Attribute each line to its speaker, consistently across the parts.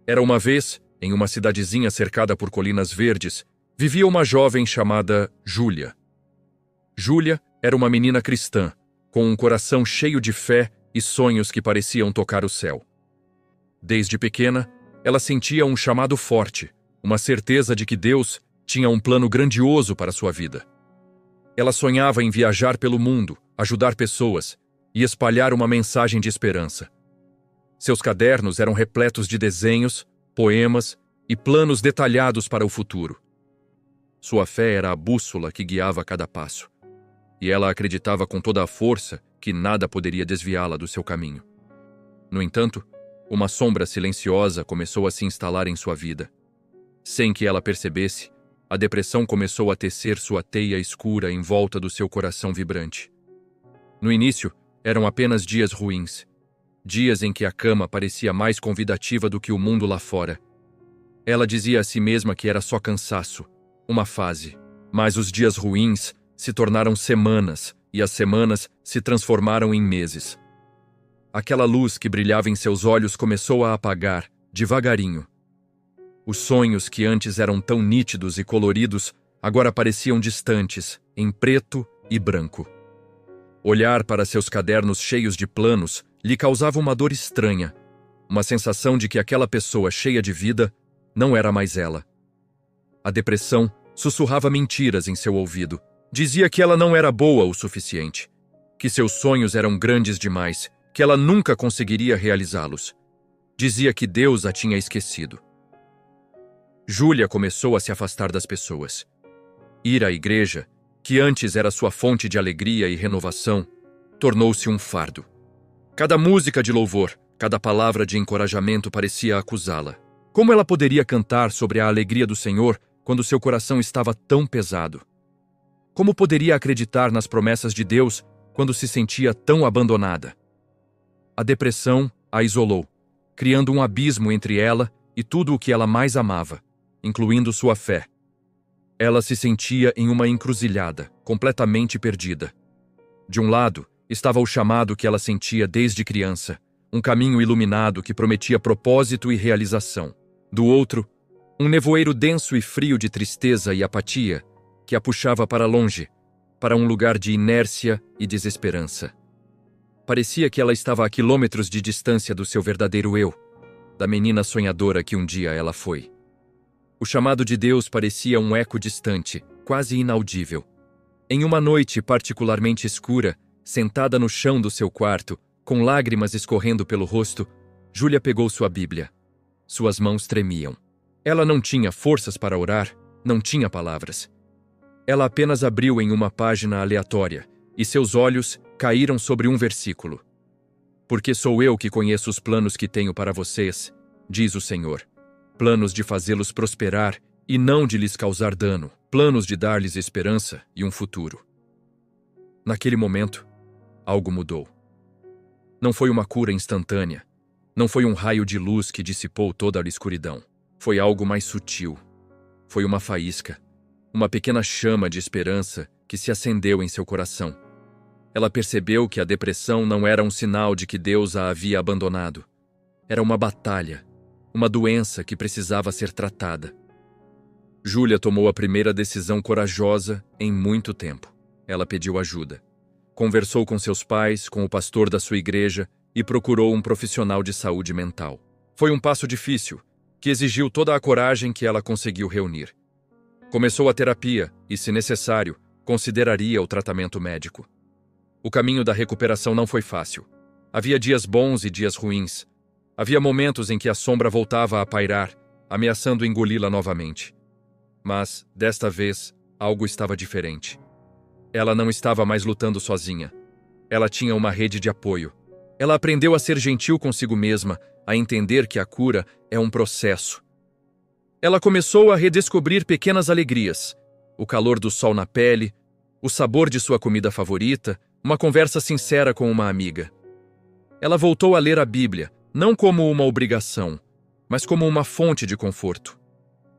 Speaker 1: Era uma vez, em uma cidadezinha cercada por colinas verdes, vivia uma jovem chamada Júlia. Júlia era uma menina cristã, com um coração cheio de fé e sonhos que pareciam tocar o céu. Desde pequena, ela sentia um chamado forte, uma certeza de que Deus tinha um plano grandioso para sua vida. Ela sonhava em viajar pelo mundo, ajudar pessoas e espalhar uma mensagem de esperança. Seus cadernos eram repletos de desenhos, poemas e planos detalhados para o futuro. Sua fé era a bússola que guiava cada passo, e ela acreditava com toda a força que nada poderia desviá-la do seu caminho. No entanto, uma sombra silenciosa começou a se instalar em sua vida. Sem que ela percebesse, a depressão começou a tecer sua teia escura em volta do seu coração vibrante. No início, eram apenas dias ruins, dias em que a cama parecia mais convidativa do que o mundo lá fora. Ela dizia a si mesma que era só cansaço, uma fase, mas os dias ruins se tornaram semanas e as semanas se transformaram em meses. Aquela luz que brilhava em seus olhos começou a apagar, devagarinho. Os sonhos que antes eram tão nítidos e coloridos agora pareciam distantes, em preto e branco. Olhar para seus cadernos cheios de planos lhe causava uma dor estranha, uma sensação de que aquela pessoa cheia de vida não era mais ela. A depressão sussurrava mentiras em seu ouvido. Dizia que ela não era boa o suficiente, que seus sonhos eram grandes demais, que ela nunca conseguiria realizá-los. Dizia que Deus a tinha esquecido. Júlia começou a se afastar das pessoas. Ir à igreja, que antes era sua fonte de alegria e renovação, tornou-se um fardo. Cada música de louvor, cada palavra de encorajamento parecia acusá-la. Como ela poderia cantar sobre a alegria do Senhor quando seu coração estava tão pesado? Como poderia acreditar nas promessas de Deus quando se sentia tão abandonada? A depressão a isolou, criando um abismo entre ela e tudo o que ela mais amava, incluindo sua fé. Ela se sentia em uma encruzilhada, completamente perdida. De um lado, estava o chamado que ela sentia desde criança, um caminho iluminado que prometia propósito e realização. Do outro, um nevoeiro denso e frio de tristeza e apatia que a puxava para longe, para um lugar de inércia e desesperança. Parecia que ela estava a quilômetros de distância do seu verdadeiro eu, da menina sonhadora que um dia ela foi. O chamado de Deus parecia um eco distante, quase inaudível. Em uma noite particularmente escura, sentada no chão do seu quarto, com lágrimas escorrendo pelo rosto, Júlia pegou sua Bíblia. Suas mãos tremiam. Ela não tinha forças para orar, não tinha palavras. Ela apenas abriu em uma página aleatória, e seus olhos caíram sobre um versículo. Porque sou eu que conheço os planos que tenho para vocês, diz o Senhor. Planos de fazê-los prosperar e não de lhes causar dano, planos de dar-lhes esperança e um futuro. Naquele momento, algo mudou. Não foi uma cura instantânea, não foi um raio de luz que dissipou toda a escuridão. Foi algo mais sutil. Foi uma faísca, uma pequena chama de esperança que se acendeu em seu coração. Ela percebeu que a depressão não era um sinal de que Deus a havia abandonado. Era uma batalha, uma doença que precisava ser tratada. Júlia tomou a primeira decisão corajosa em muito tempo. Ela pediu ajuda. Conversou com seus pais, com o pastor da sua igreja e procurou um profissional de saúde mental. Foi um passo difícil, que exigiu toda a coragem que ela conseguiu reunir. Começou a terapia e, se necessário, consideraria o tratamento médico. O caminho da recuperação não foi fácil. Havia dias bons e dias ruins. Havia momentos em que a sombra voltava a pairar, ameaçando engoli-la novamente. Mas, desta vez, algo estava diferente. Ela não estava mais lutando sozinha. Ela tinha uma rede de apoio. Ela aprendeu a ser gentil consigo mesma, a entender que a cura é um processo. Ela começou a redescobrir pequenas alegrias, o calor do sol na pele, o sabor de sua comida favorita, uma conversa sincera com uma amiga. Ela voltou a ler a Bíblia, não como uma obrigação, mas como uma fonte de conforto.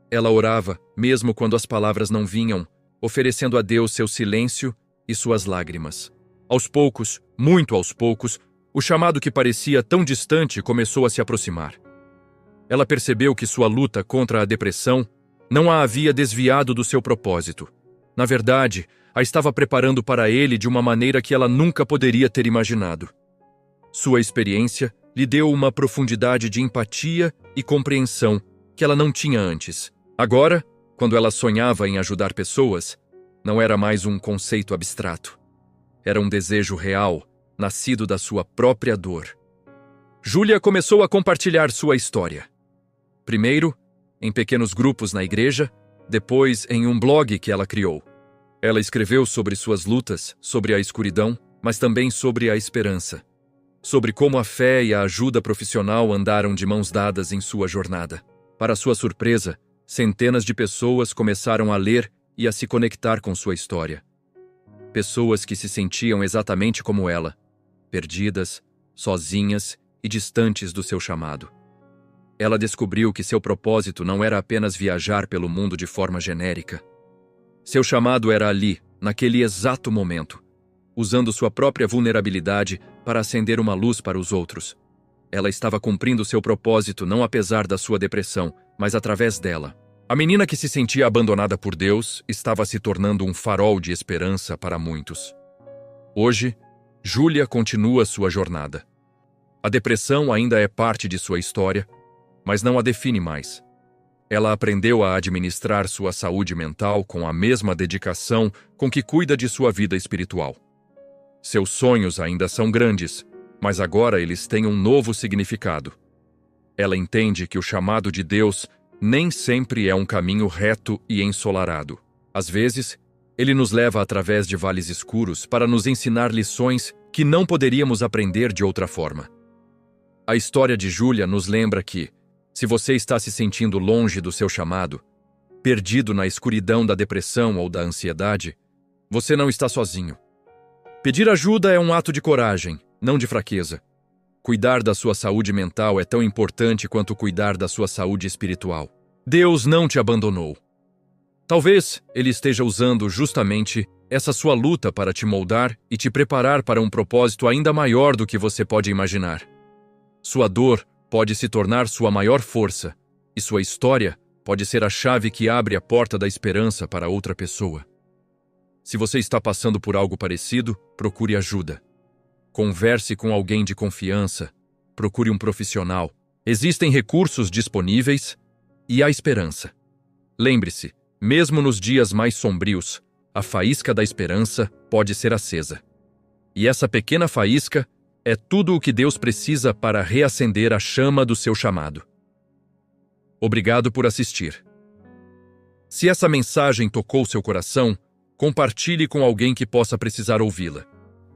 Speaker 1: Ela orava, mesmo quando as palavras não vinham, oferecendo a Deus seu silêncio e suas lágrimas. Aos poucos, muito aos poucos, o chamado que parecia tão distante começou a se aproximar. Ela percebeu que sua luta contra a depressão não a havia desviado do seu propósito. Na verdade, a estava preparando para ele de uma maneira que ela nunca poderia ter imaginado. Sua experiência lhe deu uma profundidade de empatia e compreensão que ela não tinha antes. Agora, quando ela sonhava em ajudar pessoas, não era mais um conceito abstrato. Era um desejo real, nascido da sua própria dor. Júlia começou a compartilhar sua história. Primeiro, em pequenos grupos na igreja, depois em um blog que ela criou. Ela escreveu sobre suas lutas, sobre a escuridão, mas também sobre a esperança. Sobre como a fé e a ajuda profissional andaram de mãos dadas em sua jornada. Para sua surpresa, centenas de pessoas começaram a ler e a se conectar com sua história. Pessoas que se sentiam exatamente como ela, perdidas, sozinhas e distantes do seu chamado. Ela descobriu que seu propósito não era apenas viajar pelo mundo de forma genérica. Seu chamado era ali, naquele exato momento, usando sua própria vulnerabilidade para acender uma luz para os outros. Ela estava cumprindo seu propósito não apesar da sua depressão, mas através dela. A menina que se sentia abandonada por Deus estava se tornando um farol de esperança para muitos. Hoje, Júlia continua sua jornada. A depressão ainda é parte de sua história, mas não a define mais. Ela aprendeu a administrar sua saúde mental com a mesma dedicação com que cuida de sua vida espiritual. Seus sonhos ainda são grandes, mas agora eles têm um novo significado. Ela entende que o chamado de Deus nem sempre é um caminho reto e ensolarado. Às vezes, ele nos leva através de vales escuros para nos ensinar lições que não poderíamos aprender de outra forma. A história de Júlia nos lembra que, se você está se sentindo longe do seu chamado, perdido na escuridão da depressão ou da ansiedade, você não está sozinho. Pedir ajuda é um ato de coragem, não de fraqueza. Cuidar da sua saúde mental é tão importante quanto cuidar da sua saúde espiritual. Deus não te abandonou. Talvez Ele esteja usando justamente essa sua luta para te moldar e te preparar para um propósito ainda maior do que você pode imaginar. Sua dor pode se tornar sua maior força, e sua história pode ser a chave que abre a porta da esperança para outra pessoa. Se você está passando por algo parecido, procure ajuda. Converse com alguém de confiança, procure um profissional. Existem recursos disponíveis e há esperança. Lembre-se, mesmo nos dias mais sombrios, a faísca da esperança pode ser acesa. E essa pequena faísca é tudo o que Deus precisa para reacender a chama do seu chamado. Obrigado por assistir. Se essa mensagem tocou seu coração, compartilhe com alguém que possa precisar ouvi-la.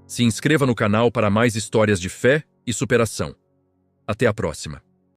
Speaker 1: Se inscreva no canal para mais histórias de fé e superação. Até a próxima.